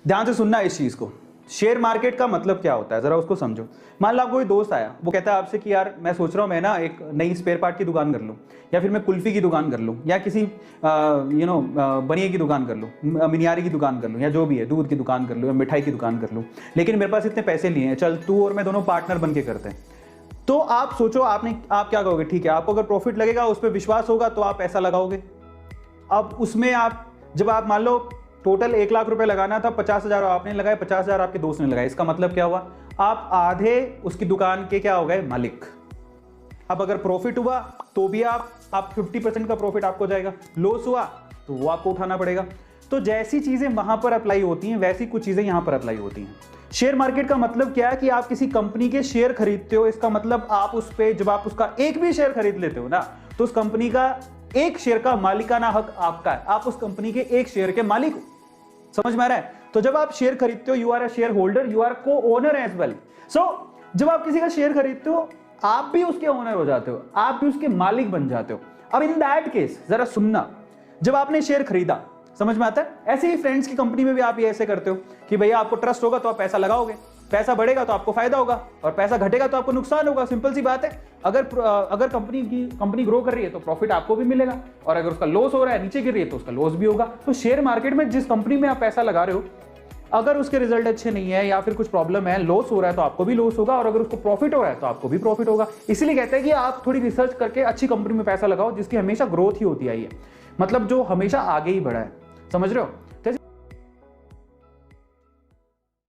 ध्यान से सुनना इस चीज को। शेयर मार्केट का मतलब क्या होता है जरा उसको समझो। मान लो कोई दोस्त आया, वो कहता है आपसे कि यार मैं सोच रहा हूँ मैं ना एक नई स्पेयर पार्ट की दुकान कर लूँ, या फिर मैं कुल्फी की दुकान कर लूँ, या किसी बनिए की दुकान कर लूँ, मिनियारी की दुकान कर लूँ, या जो भी है दूध की दुकान कर लूँ या मिठाई की दुकान कर लूँ, लेकिन मेरे पास इतने पैसे नहीं है, चल तू और मैं दोनों पार्टनर बन के करते हैं। तो आप सोचो आप क्या कहोगे? ठीक है, आपको अगर प्रॉफिट लगेगा, उस पर विश्वास होगा तो आप पैसा लगाओगे। अब उसमें जब आप मान लो टोटल 1 लाख रुपए लगाना था, 50,000 आपने लगाए, 50,000 आपके दोस्त ने लगाए। इसका मतलब क्या हुआ? आप आधे उसकी दुकान के क्या हो गए? मालिक। अब अगर प्रॉफिट हुआ तो भी आप 50% का प्रॉफिट आपको जाएगा, लॉस हुआ तो वो आपको उठाना पड़ेगा। तो जैसी चीजें वहां पर अप्लाई होती हैं वैसी कुछ चीजें यहां पर अप्लाई होती हैं। शेयर मार्केट का मतलब क्या है कि आप किसी कंपनी के शेयर खरीदते हो। इसका मतलब आप उस पे जब आप उसका एक भी शेयर खरीद लेते हो ना, तो उस कंपनी का एक शेयर का मालिकाना हक आपका है। आप उस कंपनी के एक शेयर के मालिक हो। समझ में आ रहा है? तो जब आप शेयर खरीदते हो, you are a shareholder, you are co owner as well. So जब आप किसी का शेयर खरीदते हो, आप भी उसके ओनर हो जाते हो, आप भी उसके मालिक बन जाते हो। अब इन दैट केस जरा सुनना, जब आपने शेयर खरीदा, समझ में आता है? ऐसे ही फ्रेंड्स की कंपनी में भी आप ये ऐसे करते हो कि भैया आपको ट्रस्ट होगा तो आप पैसा लगाओगे, पैसा बढ़ेगा तो आपको फायदा होगा, और पैसा घटेगा तो आपको नुकसान होगा। सिंपल सी बात है। अगर कंपनी ग्रो कर रही है तो प्रॉफिट आपको भी मिलेगा, और अगर उसका लॉस हो रहा है, नीचे गिर रही है, तो उसका लॉस भी होगा। तो शेयर मार्केट में जिस कंपनी में आप पैसा लगा रहे हो, अगर उसके रिजल्ट अच्छे नहीं है या फिर कुछ प्रॉब्लम है, लॉस हो रहा है, तो आपको भी लॉस होगा, और अगर उसको प्रॉफिट हो रहा है तो आपको भी प्रॉफिट होगा। इसीलिए कहते हैं कि आप थोड़ी रिसर्च करके अच्छी कंपनी में पैसा लगाओ जिसकी हमेशा ग्रोथ ही होती आई है, मतलब जो हमेशा आगे ही बढ़ा है। समझ रहे हो?